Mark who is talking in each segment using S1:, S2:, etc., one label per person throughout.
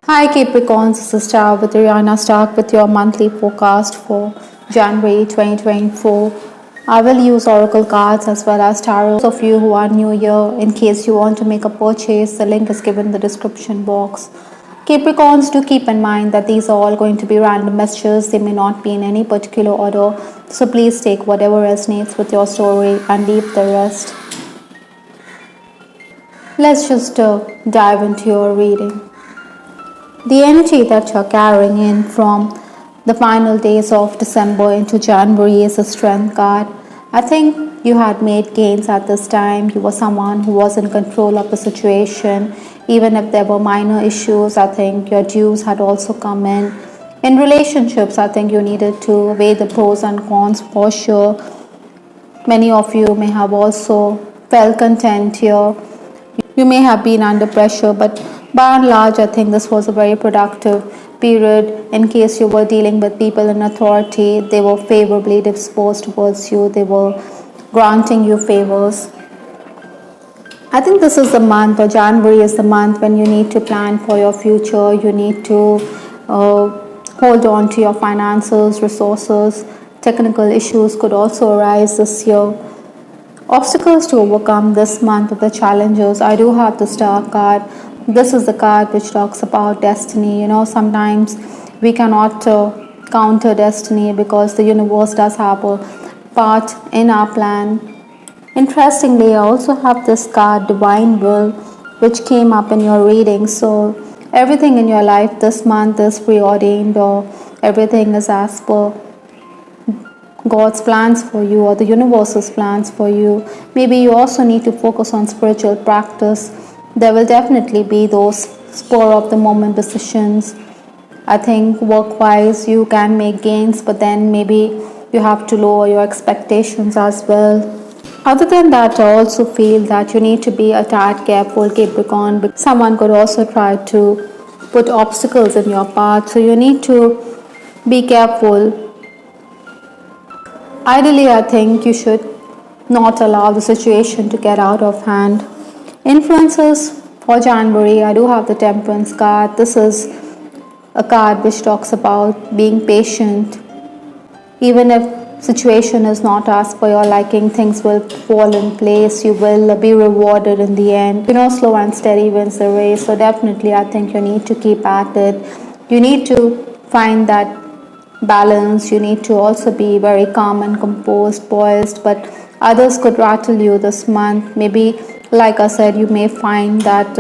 S1: Hi Capricorn, this is Star with Ariana Stark with your monthly forecast for January 2024. I will use oracle cards as well as tarot. Those of you who are new here, in case you want to make a purchase, the link is given in the description box. Capricorns, do keep in mind that these are all going to be random messages. They may not be in any particular order. So please take whatever resonates with your story and leave the rest. Let's just dive into your reading. The energy that you're carrying in from the final days of December into January is a strength card. I think you had made gains at this time. You were someone who was in control of the situation. Even if there were minor issues, I think your dues had also come in. In relationships, I think you needed to weigh the pros and cons for sure. Many of you may have also felt content here. You may have been under pressure, but by and large, I think this was a very productive period. In case you were dealing with people in authority, they were favorably disposed towards you, they were granting you favors. I think this is the month, or January is the month, when you need to plan for your future. You need to hold on to your finances, resources. Technical issues could also arise this year. Obstacles to overcome this month of the challenges. I do have the Star card. This is the card which talks about destiny. Sometimes we cannot counter destiny because the universe does have a part in our plan. Interestingly, I also have this card, Divine Will, which came up in your reading. So everything in your life this month is preordained, or everything is as per God's plans for you, or the universe's plans for you. Maybe you also need to focus on spiritual practice. There will definitely be those spur of the moment decisions. I think work-wise you can make gains, but then maybe you have to lower your expectations as well. Other than that, I also feel that you need to be a tad careful, Capricorn, because someone could also try to put obstacles in your path. So you need to be careful. Ideally, I think you should not allow the situation to get out of hand. Influences for January, I do have the Temperance card. This is a card which talks about being patient. Even if situation is not as per your liking, things will fall in place. You will be rewarded in the end. Slow and steady wins the race. So definitely, I think you need to keep at it. You need to find that balance. You need to also be very calm and composed, poised, but others could rattle you this month. Maybe, like I said, you may find that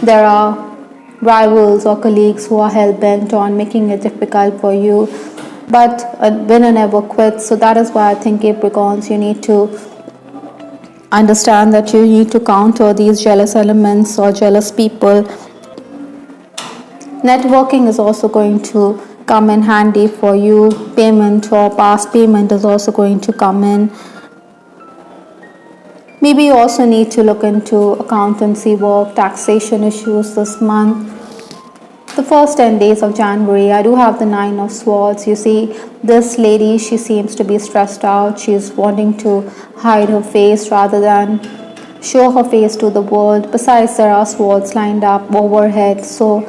S1: there are rivals or colleagues who are hell-bent on making it difficult for you, but a winner never quits. So that is why I think, Capricorns, you need to understand that you need to counter these jealous elements or jealous people. Networking is also going to come in handy for you. Payment or past payment is also going to come in. Maybe you also need to look into accountancy work, taxation issues this month. The first 10 days of January, I do have the Nine of Swords. You see, this lady, she seems to be stressed out. She's wanting to hide her face rather than show her face to the world. Besides, there are swords lined up overhead. So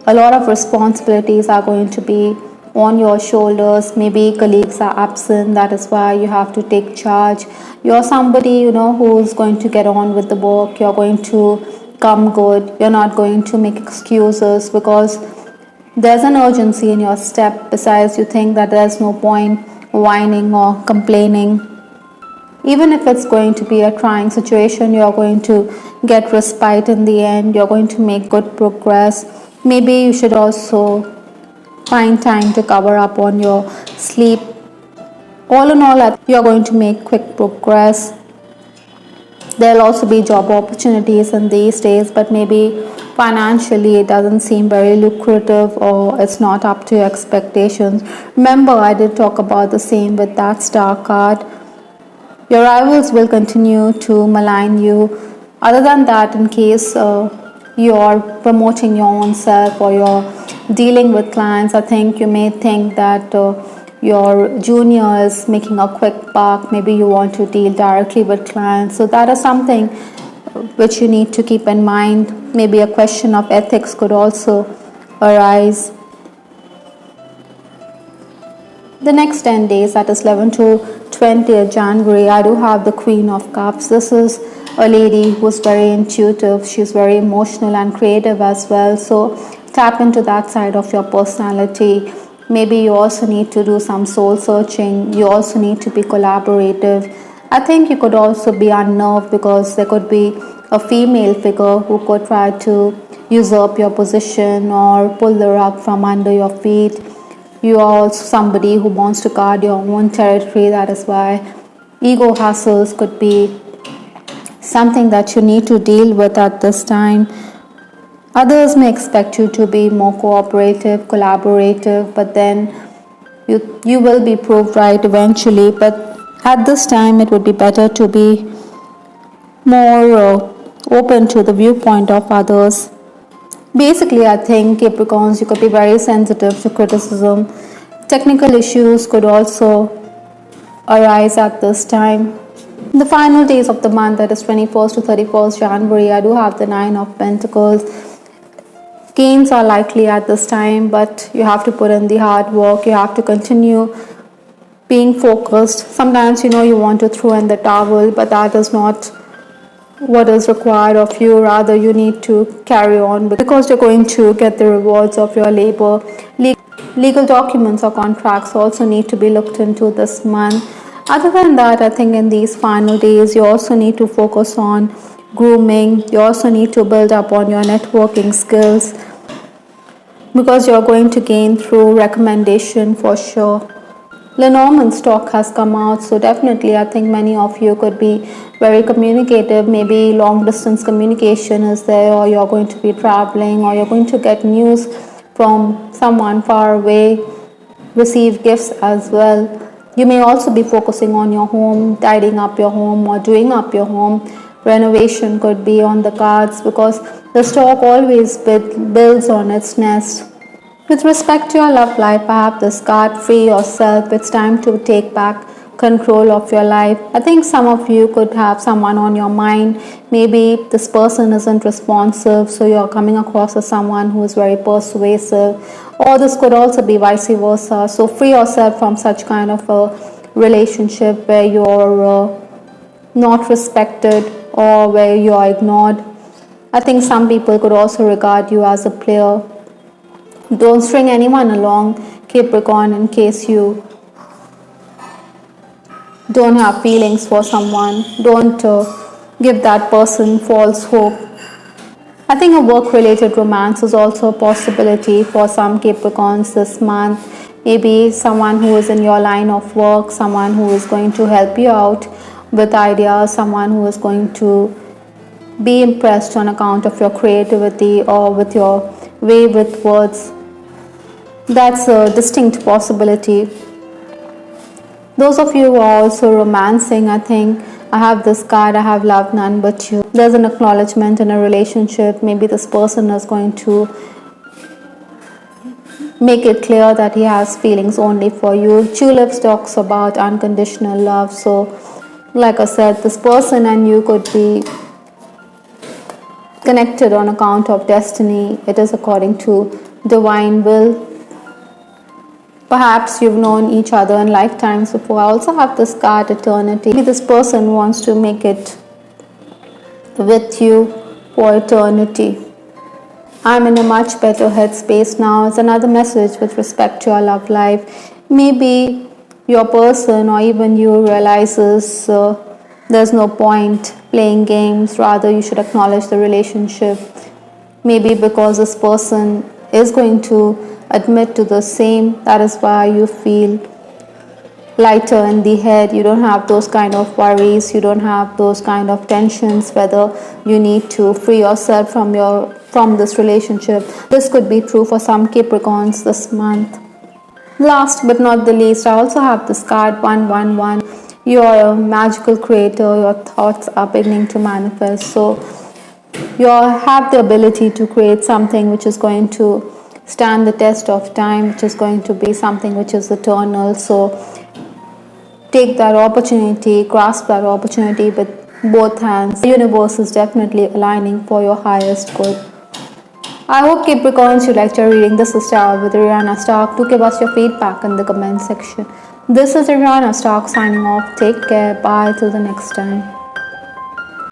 S1: a lot of responsibilities are going to be on your shoulders. Maybe colleagues are absent. That is why you have to take charge. You're somebody, who's going to get on with the work. You're going to come good. You're not going to make excuses because there's an urgency in your step. Besides, you think that there's no point whining or complaining. Even if it's going to be a trying situation, you're going to get respite in the end. You're going to make good progress. Maybe you should also find time to cover up on your sleep. All in all, you're going to make quick progress. There'll also be job opportunities in these days, but maybe financially it doesn't seem very lucrative, or it's not up to your expectations. Remember, I did talk about the same with that Star card. Your rivals will continue to malign you. Other than that, in case you're promoting your own self or you're dealing with clients, I think you may think that your junior is making a quick buck. Maybe you want to deal directly with clients. So that is something which you need to keep in mind. Maybe a question of ethics could also arise. The next 10 days, that is 11 to 20th January, I do have the Queen of Cups. This is a lady who's very intuitive. She's very emotional and creative as well. So tap into that side of your personality. Maybe you also need to do some soul searching. You also need to be collaborative. I think you could also be unnerved because there could be a female figure who could try to usurp your position or pull the rug from under your feet. You are also somebody who wants to guard your own territory. That is why ego hassles could be something that you need to deal with at this time. Others may expect you to be more cooperative, collaborative, but then you will be proved right eventually. But at this time, it would be better to be more open to the viewpoint of others. Basically, I think Capricorns, you could be very sensitive to criticism. Technical issues could also arise at this time. The final days of the month, that is 21st to 31st January, I do have the 9 of Pentacles. Gains are likely at this time, but you have to put in the hard work. You have to continue being focused. Sometimes you want to throw in the towel, but that is not what is required of you. Rather, you need to carry on because you're going to get the rewards of your labor. Legal documents or contracts also need to be looked into this month. Other than that, I think in these final days, you also need to focus on grooming. You also need to build up on your networking skills because you're going to gain through recommendation for sure. Lenormand stock has come out, so definitely I think many of you could be very communicative. Maybe long distance communication is there, or you're going to be traveling, or you're going to get news from someone far away, receive gifts as well. You may also be focusing on your home, tidying up your home or doing up your home. Renovation could be on the cards because the stock always builds on its nest. With respect to your love life, I have this card, free yourself. It's time to take back control of your life. I think some of you could have someone on your mind. Maybe this person isn't responsive, so you're coming across as someone who is very persuasive, or this could also be vice versa. So free yourself from such kind of a relationship where you're not respected or where you're ignored. I think some people could also regard you as a player. Don't string anyone along, Capricorn, in case you don't have feelings for someone. Don't give that person false hope. I think a work-related romance is also a possibility for some Capricorns this month. Maybe someone who is in your line of work, someone who is going to help you out with ideas, someone who is going to be impressed on account of your creativity or with your way with words. That's a distinct possibility. Those of you who are also romancing, I think I have this card, I have love none but you. There's an acknowledgement in a relationship. Maybe this person is going to make it clear that he has feelings only for you. Tulips talks about unconditional love. So like I said, this person and you could be connected on account of destiny. It is according to divine will. Perhaps you've known each other in lifetimes before. I also have this card, eternity. Maybe this person wants to make it with you for eternity. I'm in a much better headspace now. It's another message with respect to your love life. Maybe your person or even you realizes there's no point playing games. Rather, you should acknowledge the relationship. Maybe because this person is going to admit to the same. That is why you feel lighter in the head. You don't have those kind of worries. You don't have those kind of tensions whether you need to free yourself from this relationship. This could be true for some Capricorns this month. Last but not the least, I also have this card 111. You're a magical creator. Your thoughts are beginning to manifest. So you have the ability to create something which is going to stand the test of time, which is going to be something which is eternal. So take that opportunity, grasp that opportunity with both hands. The universe is definitely aligning for your highest good. I hope Capricorns you liked your reading. This is Star with Ariana Stark. Do give us your feedback in the comment section. This is Ariana Stark signing off. Take care. Bye till the next time.